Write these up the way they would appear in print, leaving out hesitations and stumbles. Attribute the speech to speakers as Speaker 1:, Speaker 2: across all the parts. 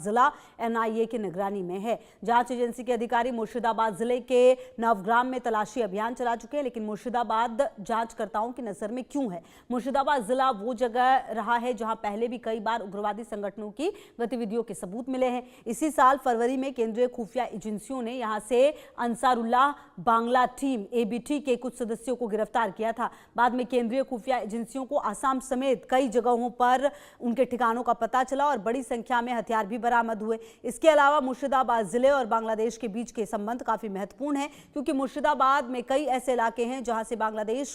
Speaker 1: जिला एनआईए की निगरानी में है। जांच एजेंसी के अधिकारी मुर्शिदाबाद जिले के नवग्राम में तलाशी अभियान चला चुके हैं, लेकिन मुर्शिदाबाद जांचकर्ताओं की नजर में क्यों है? मुर्शिदाबाद जिला वो जगह रहा है जहां पहले भी कई बार उग्रवादी संगठनों की गतिविधियों के सबूत मिले हैं। इसी साल फरवरी में केंद्रीय खुफिया एजेंसियों ने यहां से अंसारुल्लाह बांग्ला टीम एबीटी के कुछ सदस्यों को गिरफ्तार किया था। बाद में केंद्रीय खुफिया एजेंसियों को आसाम समेत कई जगहों पर उनके ठिकानों का पता चला और बड़ी संख्या में हथियार भी बरामद हुए। इसके अलावा मुर्शिदाबाद जिले और बांग्लादेश के बीच के संबंध काफी महत्वपूर्ण है, क्योंकि मुर्शिदाबाद में कई ऐसे इलाके हैं जहां से बांग्लादेश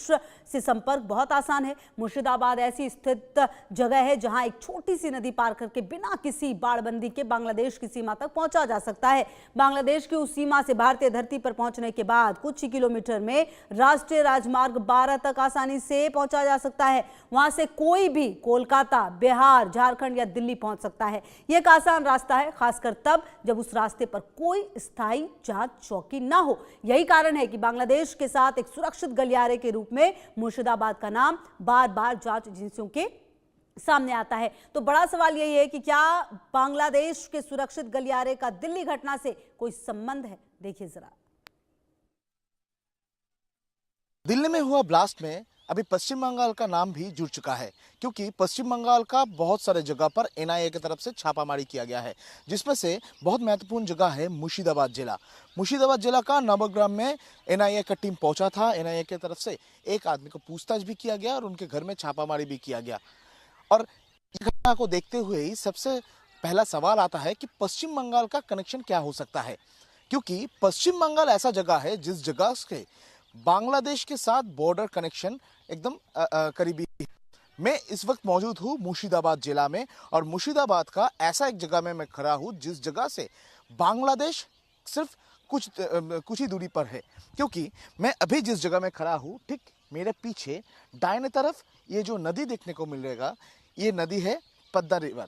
Speaker 1: से संपर्क बहुत आसान है। मुर्शिदाबाद ऐसी स्थित जगह है जहां एक छोटी सी नदी पार करके बिना किसी बाड़बंदी के बांग्लादेश की सीमा तक पहुंचा जा सकता है। बांग्लादेश की उस सीमा से भारतीय धरती पर पहुंचने के बाद कुछ ही किलोमीटर में राष्ट्रीय राजमार्ग 12 तक आसानी से पहुंचा जा सकता है। वहां से कोई भी कोलकाता, बिहार, झारखंड या दिल्ली पहुंच सकता है। यह एक आसान रास्ता है, खासकर तब जब उस रास्ते पर कोई स्थायी जांच चौकी ना हो। यही कारण है कि बांग्लादेश के साथ एक सुरक्षित गलियारे के रूप में मुर्शिदाबाद का नाम बार बार जांच एजेंसियों के सामने आता है। तो बड़ा सवाल यही है कि क्या बांग्लादेश के सुरक्षित गलियारे का दिल्ली घटना से कोई संबंध है? देखिए जरा।
Speaker 2: दिल्ली में हुआ ब्लास्ट में अभी पश्चिम बंगाल का नाम भी जुड़ चुका है, क्योंकि पश्चिम बंगाल का बहुत सारे जगह पर एनआईए की तरफ से छापामारी किया गया है, जिसमें से बहुत महत्वपूर्ण जगह है मुर्शिदाबाद जिला। मुर्शिदाबाद जिला का नवग्राम में एनआईए का टीम पहुंचा था। एनआईए की तरफ से एक आदमी को पूछताछ भी किया गया और उनके घर में छापामारी भी किया गया। और इस घटना को देखते हुए ही सबसे पहला सवाल आता है कि पश्चिम बंगाल का कनेक्शन क्या हो सकता है, क्योंकि पश्चिम बंगाल ऐसा जगह है जिस जगह से बांग्लादेश के साथ बॉर्डर कनेक्शन एकदम करीबी है। मैं इस वक्त मौजूद हूँ मुर्शिदाबाद जिला में, और मुर्शिदाबाद का ऐसा एक जगह में मैं खड़ा हूँ जिस जगह से बांग्लादेश सिर्फ कुछ ही दूरी पर है। क्योंकि मैं अभी जिस जगह में खड़ा हूँ, ठीक मेरे पीछे दाहिने तरफ ये जो नदी देखने को मिलेगा, ये नदी है पद्दा रिवर।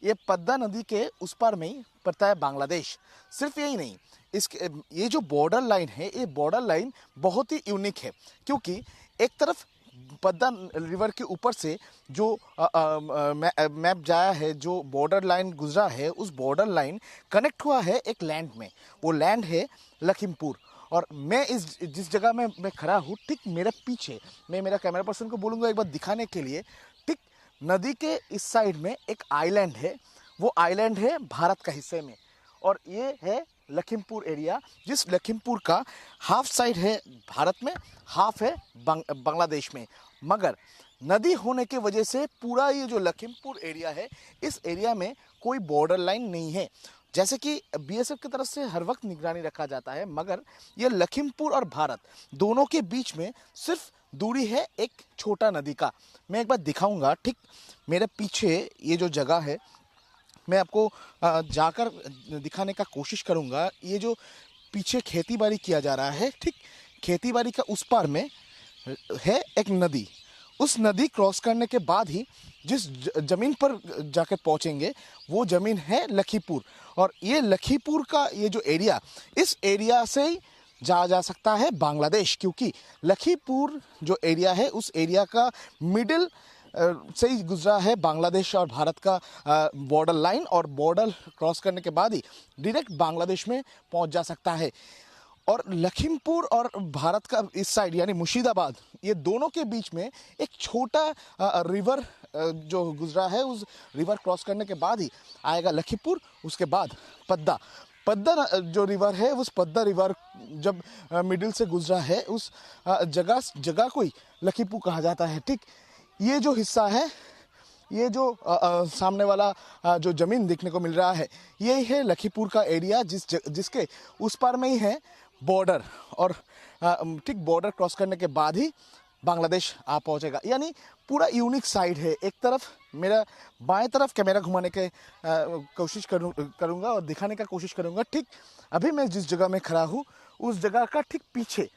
Speaker 2: ये पद्दा नदी के उस पार में ही पड़ता है बांग्लादेश। सिर्फ यही नहीं, इसके ये जो बॉर्डर लाइन है, ये बॉर्डर लाइन बहुत ही यूनिक है, क्योंकि एक तरफ पद्दा रिवर के ऊपर से जो मैप जाया है, जो बॉर्डर लाइन गुजरा है, उस बॉर्डर लाइन कनेक्ट हुआ है एक लैंड में। वो लैंड है लखीमपुर। और मैं जिस जगह में मैं खड़ा हूँ, ठीक मेरे पीछे, मैं मेरा कैमरा पर्सन को बोलूँगा एक बार दिखाने के लिए, ठीक नदी के इस साइड में एक आइलैंड है। वो आइलैंड है भारत का हिस्से में, और ये है लखीमपुर एरिया, जिस लखीमपुर का हाफ साइड है भारत में, हाफ है बांग्लादेश में। मगर नदी होने के वजह से पूरा ये जो लखीमपुर एरिया है, इस एरिया में कोई बॉर्डर लाइन नहीं है। जैसे कि बीएसएफ की तरफ से हर वक्त निगरानी रखा जाता है, मगर ये लखीमपुर और भारत दोनों के बीच में सिर्फ दूरी है एक छोटा नदी का। मैं एक बार दिखाऊंगा। ठीक मेरे पीछे ये जो जगह है, मैं आपको जाकर दिखाने का कोशिश करूंगा। ये जो पीछे खेतीबाड़ी किया जा रहा है, ठीक खेतीबाड़ी का उस पार में है एक नदी। उस नदी क्रॉस करने के बाद ही जिस जमीन पर जाकर पहुंचेंगे, वो जमीन है लखीमपुर। और ये लखीमपुर का ये जो एरिया, इस एरिया से ही जा सकता है बांग्लादेश, क्योंकि लखीमपुर जो एरिया है, उस एरिया का मिडिल से ही गुजरा है बांग्लादेश और भारत का बॉर्डर लाइन, और बॉर्डर क्रॉस करने के बाद ही डायरेक्ट बांग्लादेश में पहुंच जा सकता है। और लखीमपुर और भारत का इस साइड यानी मुर्शिदाबाद, ये दोनों के बीच में एक छोटा रिवर जो गुजरा है, उस रिवर क्रॉस करने के बाद ही आएगा लखीमपुर, उसके बाद पद्दा जो रिवर है, उस पद्दा रिवर जब मिडिल से गुजरा है, उस जगह को ही लखीमपुर कहा जाता है। ठीक ये जो हिस्सा है, ये जो सामने वाला जो ज़मीन देखने को मिल रहा है, ये है लखीमपुर का एरिया, जिसके उस पार में ही है बॉर्डर। और ठीक बॉर्डर क्रॉस करने के बाद ही बांग्लादेश आ पहुंचेगा। यानी पूरा यूनिक साइड है। एक तरफ मेरा बाएं तरफ कैमरा घुमाने के कोशिश करूँगा और दिखाने का कोशिश करूँगा। ठीक अभी मैं जिस जगह में खड़ा हूँ, उस जगह का ठीक पीछे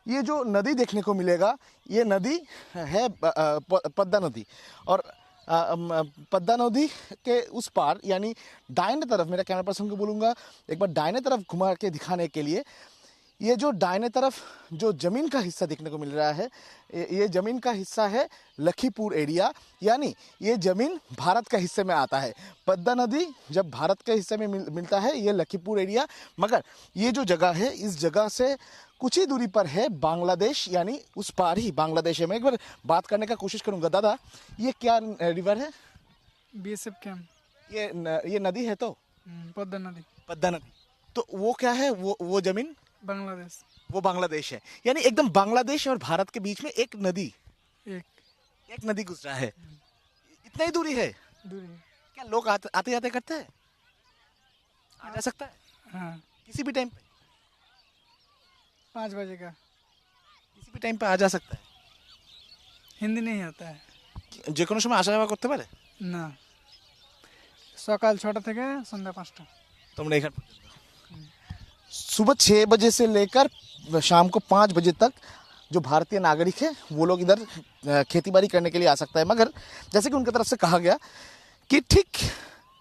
Speaker 2: ये जो नदी देखने को मिलेगा, ये नदी है पद्दा नदी। और पद्दा नदी के उस पार यानी दाहिने तरफ, मेरा कैमरा पर्सन को बोलूँगा एक बार दाहिने तरफ घुमा के दिखाने के लिए, ये जो दाहिने तरफ जो जमीन का हिस्सा देखने को मिल रहा है, ये जमीन का हिस्सा है लखीपुर एरिया, यानी ये जमीन भारत का हिस्से में आता है। पद्मा नदी जब भारत के हिस्से में मिलता है ये लखीपुर एरिया, मगर ये जो जगह है इस जगह से कुछ ही दूरी पर है बांग्लादेश, यानी उस पार ही बांग्लादेश है। मैं एक बार बात करने का कोशिश करूंगा। दादा, ये क्या रिवर है?
Speaker 3: BSF camp.
Speaker 2: ये नदी है तो
Speaker 3: पद्मा नदी।
Speaker 2: पद्मा नदी। तो वो क्या है? वो जमीन
Speaker 3: बांग्लादेश।
Speaker 2: वो बांग्लादेश है, यानी एकदम बांग्लादेश और भारत के बीच में एक नदी, एक नदी गुजरा है। इतना ही दूरी है। क्या लोग आते जाते करते हैं? आ जा सकता है?
Speaker 3: हाँ,
Speaker 2: किसी भी टाइम पे?
Speaker 3: 5 बजे का।
Speaker 2: किसी भी टाइम पे आ जा सकता है?
Speaker 3: হিন্দি नहीं आता है
Speaker 2: যে কোনো সময় আসা যাওয়া করতে পারে?
Speaker 3: না। সকাল 6টা থেকে সন্ধ্যা 5টা।
Speaker 2: तुमने एक सुबह 6 बजे से लेकर शाम को 5 बजे तक जो भारतीय नागरिक है वो लोग इधर खेतीबाड़ी करने के लिए आ सकता है। मगर जैसे कि उनकी तरफ से कहा गया कि ठीक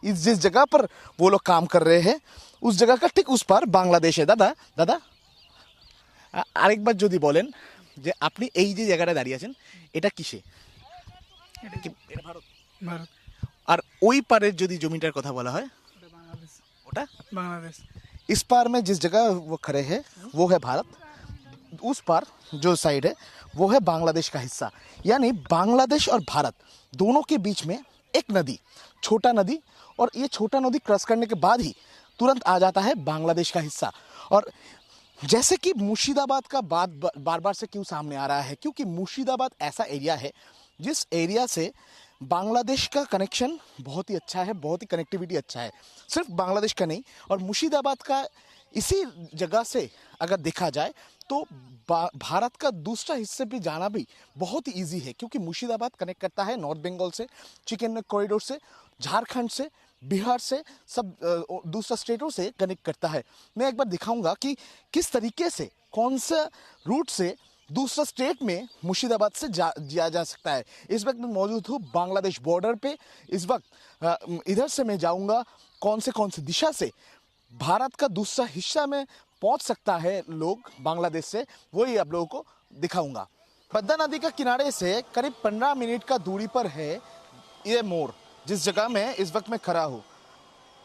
Speaker 2: जिस जगह पर वो लोग काम कर रहे हैं उस जगह का ठीक उस पार बांग्लादेश है। दादा दादा আরেকবার যদি বলেন যে আপনি এই যে জায়গাটা দাঁড়িয়ে আছেন এটা কিসে? এটা ভারত।
Speaker 3: ভারত।
Speaker 2: আর ওই পারের যদি জমিটার কথা বলা হয়
Speaker 3: এটা বাংলাদেশ।
Speaker 2: ওটা
Speaker 3: बांग्लादेश।
Speaker 2: इस पार में जिस जगह वो खड़े हैं वो है भारत, उस पार जो साइड है वो है बांग्लादेश का हिस्सा। यानी बांग्लादेश और भारत दोनों के बीच में एक नदी, छोटा नदी, और ये छोटा नदी क्रॉस करने के बाद ही तुरंत आ जाता है बांग्लादेश का हिस्सा। और जैसे कि मुर्शिदाबाद का बात बार बार से क्यों सामने आ रहा है, क्योंकि मुर्शिदाबाद ऐसा एरिया है जिस एरिया से बांग्लादेश का कनेक्शन बहुत ही अच्छा है, बहुत ही कनेक्टिविटी अच्छा है। सिर्फ बांग्लादेश का नहीं, और मुर्शिदाबाद का इसी जगह से अगर देखा जाए तो भारत का दूसरा हिस्से भी जाना भी बहुत ही ईजी है, क्योंकि मुर्शिदाबाद कनेक्ट करता है नॉर्थ बंगाल से, चिकन कॉरिडोर से, झारखंड से, बिहार से, सब दूसरा स्टेटों से कनेक्ट करता है। मैं एक बार दिखाऊंगा कि किस तरीके से, कौन सा रूट से दूसरा स्टेट में मुर्शिदाबाद से जिया जा सकता है। इस वक्त मैं मौजूद हूँ बांग्लादेश बॉर्डर पे। इस वक्त इधर से मैं जाऊंगा कौन से दिशा से भारत का दूसरा हिस्सा में पहुंच सकता है लोग बांग्लादेश से, वही आप लोगों को दिखाऊंगा। पद्मा नदी का किनारे से करीब 15 मिनट का दूरी पर है ये मोड़, जिस जगह में इस वक्त मैं खड़ा हूँ।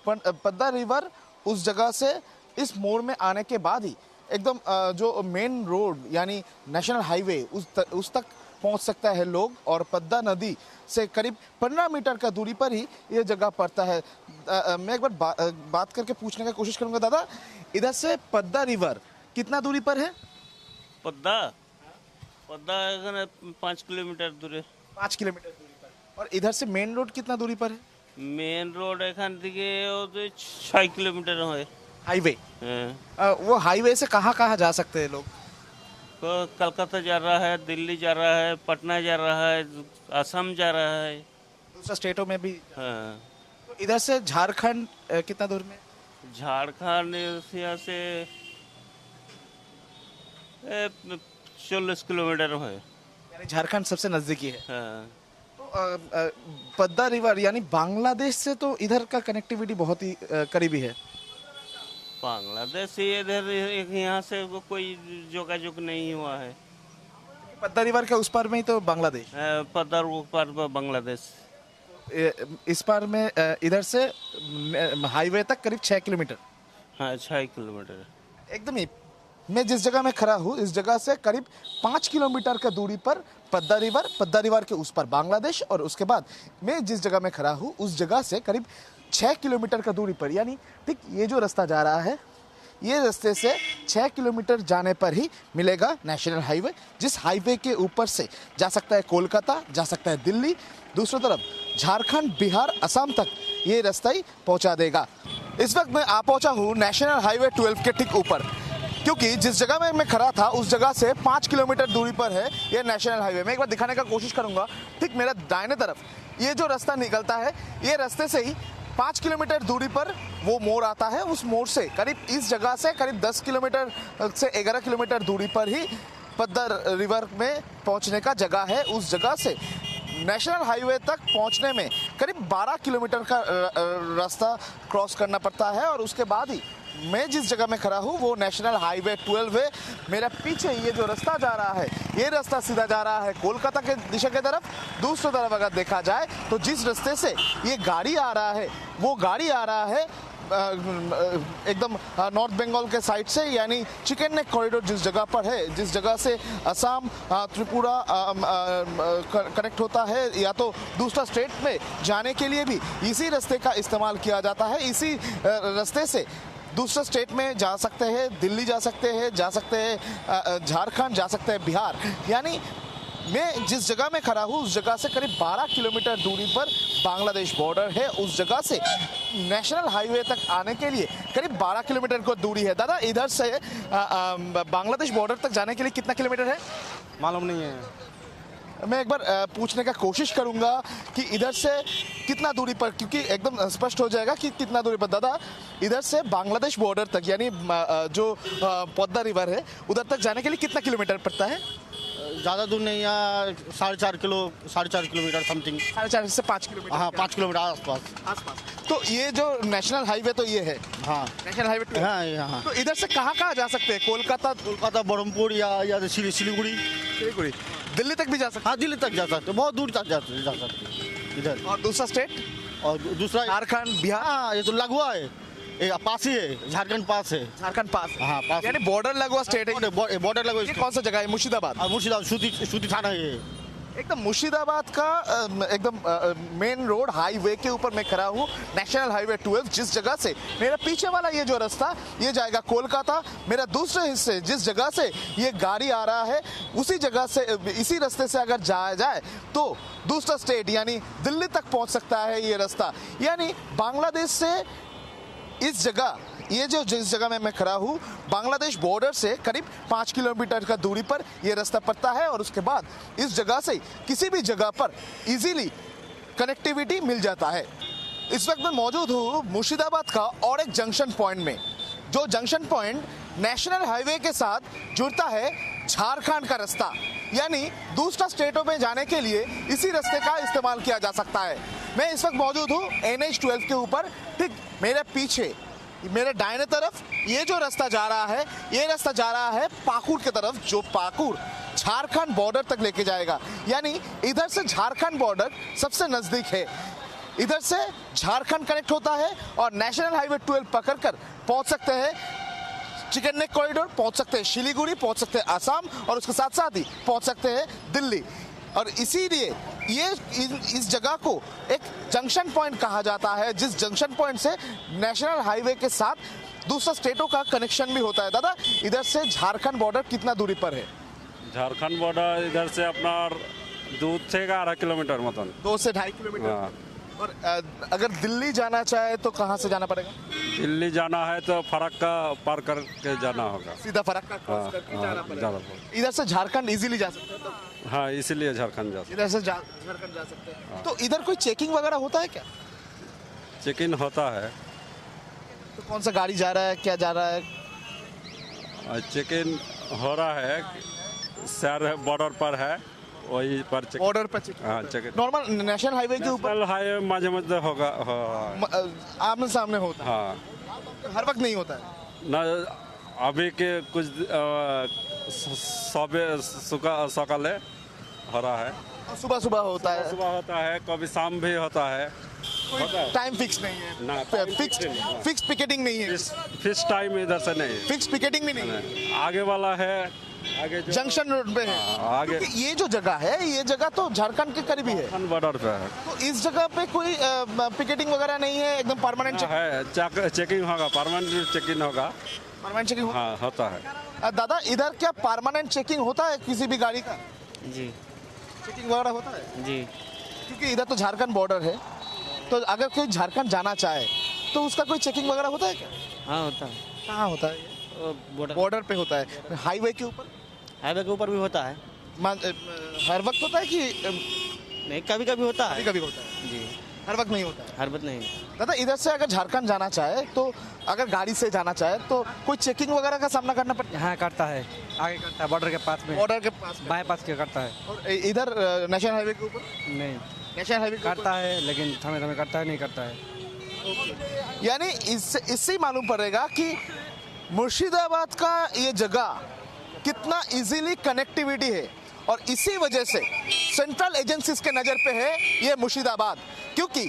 Speaker 2: पद्मा रिवर उस जगह से इस मोड़ में आने के बाद ही एकदम जो मेन रोड यानी नेशनल हाईवे उस तक पहुंच सकता है लोग, और पद्मा नदी से करीब 15 मीटर का दूरी पर ही ये जगह पड़ता है। मैं एक बार बात करके पूछने का कोशिश करूंगा। दादा, इधर से पद्मा रिवर कितना दूरी पर है?
Speaker 4: पद्मा 5 किलोमीटर दूर।
Speaker 2: 5 किलोमीटर दूरी पर। और इधर से मेन रोड कितना दूरी पर है?
Speaker 4: मेन रोड एखान থেকে 6 किलोमीटर है।
Speaker 2: हाईवे। वो हाईवे से कहाँ जा सकते हैं लोग?
Speaker 4: कलकत्ता जा रहा है, दिल्ली जा रहा है, पटना जा रहा है, असम जा रहा है,
Speaker 2: दूसरा स्टेटों में भी।
Speaker 4: हाँ।
Speaker 2: तो इधर से झारखंड कितना दूर में?
Speaker 4: झारखंड यहाँ से 40 किलोमीटर है।
Speaker 2: यानी झारखंड सबसे नजदीकी है।
Speaker 4: हाँ।
Speaker 2: तो पद्मा रिवर यानी बांग्लादेश से तो इधर का कनेक्टिविटी बहुत ही करीबी है।
Speaker 4: बांग्लादेश से इधर यहाँ से कोई जोगाजोग नहीं हुआ है।
Speaker 2: पद्मा रिवर के उस पार में ही तो बांग्लादेश।
Speaker 4: पद्मा पार बांग्लादेश।
Speaker 2: इस पार में इधर से हाईवे तक करीब 6 किलोमीटर।
Speaker 4: हाँ, 6 किलोमीटर
Speaker 2: एकदम ही। मैं जिस जगह में खड़ा हूँ इस जगह से करीब 5 किलोमीटर का दूरी पर पद्मा रिवर के उस पर बांग्लादेश, और उसके बाद मैं जिस जगह में खड़ा हूँ उस जगह से करीब 6 किलोमीटर का दूरी पर, यानी ठीक ये जो रास्ता जा रहा है ये रास्ते से 6 किलोमीटर जाने पर ही मिलेगा नेशनल हाईवे, जिस हाईवे के ऊपर से जा सकता है कोलकाता, जा सकता है दिल्ली, दूसरी तरफ झारखंड, बिहार, असम तक ये रास्ता ही पहुंचा देगा। इस वक्त मैं आ पहुंचा हूँ नेशनल हाईवे 12 के ठीक ऊपर, क्योंकि जिस जगह में मैं खड़ा था उस जगह से 5 किलोमीटर दूरी पर है ये नेशनल हाईवे। मैं एक बार दिखाने का कोशिश करूंगा। ठीक मेरा दाहिने तरफ ये जो रास्ता निकलता है, ये रास्ते से ही 5 किलोमीटर दूरी पर वो मोड़ आता है। उस मोड़ से करीब इस जगह से करीब 10 किलोमीटर से 11 किलोमीटर दूरी पर ही पद्मा रिवर में पहुंचने का जगह है। उस जगह से नेशनल हाईवे तक पहुंचने में करीब 12 किलोमीटर का रास्ता क्रॉस करना पड़ता है और उसके बाद ही मैं जिस जगह में खड़ा हूँ वो नेशनल हाईवे 12 है। मेरा पीछे ये जो रास्ता जा रहा है ये रास्ता सीधा जा रहा है कोलकाता के दिशा की तरफ। दूसरी तरफ अगर देखा जाए तो जिस रास्ते से ये गाड़ी आ रहा है वो गाड़ी आ रहा है एकदम नॉर्थ बंगाल के साइड से, यानी चिकन नेक कॉरिडोर जिस जगह पर है, जिस जगह से असम त्रिपुरा कनेक्ट होता है या तो दूसरा स्टेट में जाने के लिए भी इसी रास्ते का इस्तेमाल किया जाता है। इसी रास्ते से दूसरे स्टेट में जा सकते हैं, दिल्ली जा सकते हैं, झारखंड जा सकते हैं, बिहार। यानी मैं जिस जगह में खड़ा हूँ उस जगह से करीब 12 किलोमीटर दूरी पर बांग्लादेश बॉर्डर है। उस जगह से नेशनल हाईवे तक आने के लिए करीब 12 किलोमीटर को दूरी है। दादा, इधर से बांग्लादेश बॉर्डर तक जाने के लिए कितना किलोमीटर है?
Speaker 5: मालूम नहीं है।
Speaker 2: मैं एक बार पूछने का कोशिश करूंगा कि इधर से कितना दूरी पर, क्योंकि एकदम स्पष्ट हो जाएगा कि कितना दूरी पर। दादा, इधर से बांग्लादेश बॉर्डर तक यानी जो पद्मा रिवर है उधर तक जाने के लिए कितना किलोमीटर पड़ता है?
Speaker 5: ज़्यादा दूर नहीं है, 4.5 किलोमीटर समथिंग।
Speaker 2: 4.5 से 5 किलोमीटर।
Speaker 5: हाँ, 5 किलोमीटर आसपास।
Speaker 2: तो ये जो नेशनल हाईवे तो ये है।
Speaker 5: हाँ,
Speaker 2: नेशनल हाईवे 12।
Speaker 5: हाँ यहाँ।
Speaker 2: तो इधर से कहाँ जा सकते हैं? कोलकाता,
Speaker 5: बरहमपुर या सिलीगुड़ी।
Speaker 2: दिल्ली तक भी जा सकते
Speaker 5: हाँ, दिल्ली तक जा सकते, बहुत दूर तक जा सकते इधर।
Speaker 2: हैं। और दूसरा स्टेट
Speaker 5: और दूसरा
Speaker 2: झारखंड, बिहार।
Speaker 5: हाँ, ये तो लगवा है, ये पास ही है, झारखंड पास है।
Speaker 2: झारखंड पास है।
Speaker 5: हाँ, पास।
Speaker 2: यानी बॉर्डर लगवा स्टेट है।
Speaker 5: बॉर्डर लगवा।
Speaker 2: ये कौन सा जगह है? मुर्शिदाबाद।
Speaker 5: मुर्शिदाबाद सूती थाना है ये।
Speaker 2: एकदम मुर्शिदाबाद का एकदम मेन रोड हाईवे के ऊपर मैं खड़ा हूँ, नेशनल हाईवे 12। जिस जगह से मेरा पीछे वाला ये जो रास्ता ये जाएगा कोलकाता। मेरा दूसरे हिस्से जिस जगह से ये गाड़ी आ रहा है उसी जगह से, इसी रास्ते से अगर जाया जाए तो दूसरा स्टेट यानी दिल्ली तक पहुंच सकता है ये रास्ता। यानी बांग्लादेश से इस जगह, ये जो जिस जगह में मैं खड़ा हूँ बांग्लादेश बॉर्डर से करीब 5 किलोमीटर का दूरी पर यह रास्ता पड़ता है और उसके बाद इस जगह से किसी भी जगह पर इजीली कनेक्टिविटी मिल जाता है। इस वक्त मैं मौजूद हूँ मुर्शिदाबाद का और एक जंक्शन पॉइंट में, जो जंक्शन पॉइंट नेशनल हाईवे के साथ जुड़ता है झारखंड का रास्ता। यानी दूसरा स्टेटों में जाने के लिए इसी रास्ते का इस्तेमाल किया जा सकता है। मैं इस वक्त मौजूद हूँ NH 12 के ऊपर। ठीक मेरे पीछे, मेरे दाहिने तरफ ये जो रास्ता जा रहा है ये रास्ता जा रहा है पाकुड़ की तरफ, जो पाकुड़ झारखंड बॉर्डर तक लेके जाएगा। यानी इधर से झारखंड बॉर्डर सबसे नजदीक है। इधर से झारखंड कनेक्ट होता है और नेशनल हाईवे 12 पकड़कर पहुंच सकते हैं चिकन नेक कॉरिडोर, पहुंच सकते हैं सिलीगुड़ी, पहुंच सकते हैं असम और उसके साथ साथ ही पहुंच सकते हैं दिल्ली। और इसीलिए ये इस जगह को एक जंक्शन पॉइंट कहा जाता है, जिस जंक्शन पॉइंट से नेशनल हाईवे के साथ दूसरा स्टेटों का कनेक्शन भी होता है। दादा, इधर से झारखंड बॉर्डर कितना दूरी पर है?
Speaker 6: झारखंड बॉर्डर इधर से अपना दूर से 11 किलोमीटर मतन।
Speaker 2: 2 से 2.5 किलोमीटर।
Speaker 6: हाँ।
Speaker 2: और अगर दिल्ली जाना चाहे तो कहाँ से जाना पड़ेगा?
Speaker 6: दिल्ली जाना है तो फरक्का पार करके जाना होगा।
Speaker 2: सीधा फरक्का क्रॉस
Speaker 6: हाँ,
Speaker 2: करके
Speaker 6: हाँ,
Speaker 2: जाना पड़ेगा।
Speaker 6: जाना पड़ेगा।
Speaker 2: इधर से झारखंड इजीली जा सकते हैं तो?
Speaker 6: हाँ, इसीलिए झारखंड जा सकते।
Speaker 2: इधर से झारखंड जा सकते हैं। तो इधर कोई चेकिंग वगैरह होता है क्या?
Speaker 6: चेक इन होता है।
Speaker 2: तो कौन सा गाड़ी जा रहा है, क्या जा रहा है?
Speaker 6: चेक इन हो रहा है, शहर बॉर्डर पर है, वही पर चेक।
Speaker 2: बॉर्डर पर चेक।
Speaker 6: हाँ, check in.
Speaker 2: Normal national highway के ऊपर
Speaker 6: नेशनल हाईवे माझे मध्य होगा।
Speaker 2: आमने सामने होता है।
Speaker 6: हाँ,
Speaker 2: हर वक्त नहीं होता है।
Speaker 6: ना अभी के कुछ सकाले हो रहा है,
Speaker 2: सुबह सुबह होता है।
Speaker 6: सुबह होता है, कभी शाम भी होता है।
Speaker 2: टाइम फिक्स नहीं है
Speaker 6: ना,
Speaker 2: फिक्स पिकेटिंग नहीं है।
Speaker 6: फिक्स टाइम इधर से नहीं।
Speaker 2: फिक्स पिकेटिंग भी नहीं है।
Speaker 6: आगे वाला है, आगे जो
Speaker 2: जंक्शन रोड पे है।
Speaker 6: हाँ, आगे
Speaker 2: क्योंकि ये जो जगह है ये जगह तो झारखंड के करीब ही है।
Speaker 6: बॉर्डर पे है।
Speaker 2: तो इस जगह पे कोई पिकेटिंग वगैरह नहीं है, एकदम परमानेंट
Speaker 6: है, चेकिंग होगा, परमानेंट चेकिंग होगा।
Speaker 2: परमानेंट चेकिंग
Speaker 6: हाँ, होता है।
Speaker 2: दादा, इधर क्या परमानेंट चेकिंग होता है किसी भी गाड़ी का?
Speaker 7: जी
Speaker 2: चेकिंग वगैरह होता है?
Speaker 7: जी।
Speaker 2: क्योंकि इधर तो झारखंड बॉर्डर है, तो अगर कोई झारखंड जाना चाहे तो उसका कोई चेकिंग वगैरह होता है क्या?
Speaker 7: हाँ होता है।
Speaker 2: कहाँ होता है?
Speaker 7: बॉर्डर
Speaker 2: बॉर्डर पे होता है। हाईवे के ऊपर
Speaker 7: हाईवे के ऊपर भी होता है।
Speaker 2: हर वक्त होता है कि
Speaker 7: नहीं, कभी कभी होता है।
Speaker 2: कभी कभी होता है?
Speaker 7: जी।
Speaker 2: हर वक्त नहीं होता है।
Speaker 7: हर बात नहीं।
Speaker 2: दादा इधर से अगर झारखंड जाना चाहे तो अगर गाड़ी से जाना चाहे तो कोई चेकिंग वगैरह का सामना करना पड़ता है?
Speaker 3: हाँ करता है, आगे करता है, बॉर्डर के पास में,
Speaker 2: बॉर्डर के पास में।
Speaker 3: बाएं पास के करता है।
Speaker 2: और इधर नेशनल हाईवे के ऊपर?
Speaker 3: नहीं
Speaker 2: नेशनल हाईवे के ऊपर
Speaker 3: करता है, लेकिन समय समय करता है, नहीं करता है।
Speaker 2: यानी इससे ही मालूम पड़ेगा कि मुर्शिदाबाद का ये जगह कितना इजीली कनेक्टिविटी है और इसी वजह से सेंट्रल एजेंसीज के नज़र पे है ये मुर्शिदाबाद, क्योंकि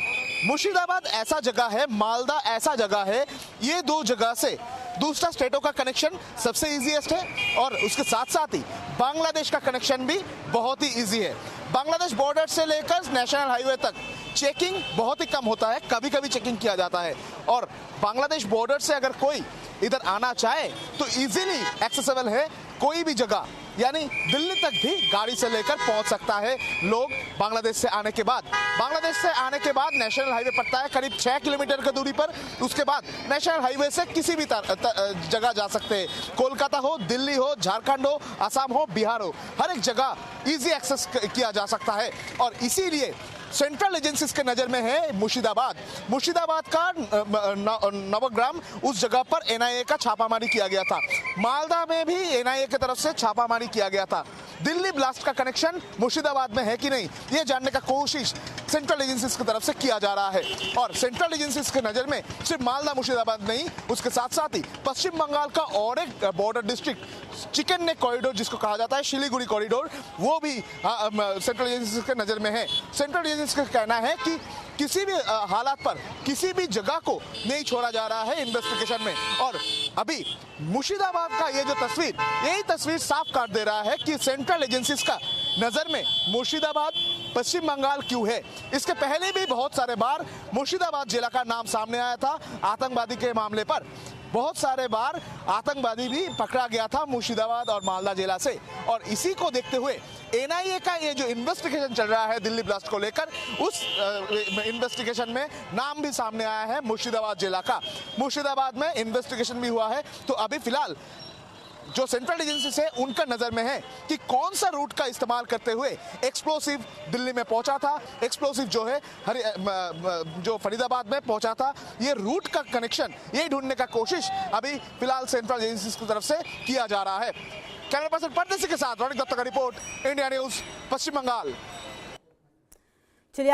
Speaker 2: मुर्शिदाबाद ऐसा जगह है, मालदा ऐसा जगह है, ये दो जगह से दूसरा स्टेटों का कनेक्शन सबसे इजीएस्ट है और उसके साथ साथ ही बांग्लादेश का कनेक्शन भी बहुत ही इजी है। बांग्लादेश बॉर्डर से लेकर नेशनल हाईवे तक चेकिंग बहुत ही कम होता है, कभी कभी चेकिंग किया जाता है और बांग्लादेश बॉर्डर से अगर कोई इधर आना चाहे तो इजीली एक्सेसिबल है, कोई भी जगह यानी दिल्ली तक भी गाड़ी से लेकर पहुंच सकता है लोग बांग्लादेश से आने के बाद। बांग्लादेश से आने के बाद नेशनल हाईवे पड़ता है करीब 6 किलोमीटर की दूरी पर, उसके बाद नेशनल हाईवे से किसी भी जगह जा सकते हैं, कोलकाता हो, दिल्ली हो, झारखंड हो, असम हो, बिहार हो, हर एक जगह इजी एक्सेस किया जा सकता है और इसीलिए सेंट्रल एजेंसीज के नज़र में है मुर्शिदाबाद। मुर्शिदाबाद का नवग्राम उस जगह पर एनआईए का छापामारी किया गया था, मालदा में भी एनआईए की तरफ से छापामारी किया गया था। दिल्ली ब्लास्ट का कनेक्शन मुर्शिदाबाद में है कि नहीं ये जानने का कोशिश सेंट्रल एजेंसीज की तरफ से किया जा रहा है और सेंट्रल एजेंसीज के नज़र में सिर्फ मालदा मुर्शिदाबाद नहीं, उसके साथ साथ ही पश्चिम बंगाल का और एक border district chicken neck corridor जिसको कहा जाता है शिलीगुड़ी कॉरिडोर, वो भी सेंट्रल एजेंसीज के नज़र में है। सेंट्रल एजेंसीज का कहना है कि किसी भी हालात पर किसी भी जगह को नहीं छोड़ा जा रहा है इन्वेस्टिगेशन में और अभी मुर्शिदाबाद का ये जो तस्वीर, यही तस्वीर साफ कर दे रहा है कि सेंट्रल एजेंसीज का नज़र में मुर्शिदाबाद पश्चिम बंगाल क्यों है। इसके पहले भी बहुत सारे बार मुर्शिदाबाद जिला का नाम सामने आया था आतंकवादी के मामले पर, बहुत सारे बार आतंकवादी भी पकड़ा गया था मुर्शिदाबाद और मालदा जिला से और इसी को देखते हुए एनआईए का ये जो इन्वेस्टिगेशन चल रहा है दिल्ली ब्लास्ट को लेकर, उस इन्वेस्टिगेशन में नाम भी सामने आया है मुर्शिदाबाद जिला का। मुर्शिदाबाद में इन्वेस्टिगेशन भी हुआ है तो अभी फिलहाल जो सेंट्रल एजेंसीज है उनका नज़र में है कि कौन सा रूट का इस्तेमाल करते हुए एक्सप्लोसिव दिल्ली में पहुंचा था, एक्सप्लोसिव जो है जो फरीदाबाद में पहुंचा था, ये रूट का कनेक्शन यही ढूंढने का कोशिश अभी फिलहाल सेंट्रल एजेंसीज की तरफ से किया जा रहा है। कैमरा पर्सन परदेसी के साथ रोनिक दत्ता का रिपोर्ट, इंडिया न्यूज, पश्चिम बंगाल।
Speaker 1: चलिए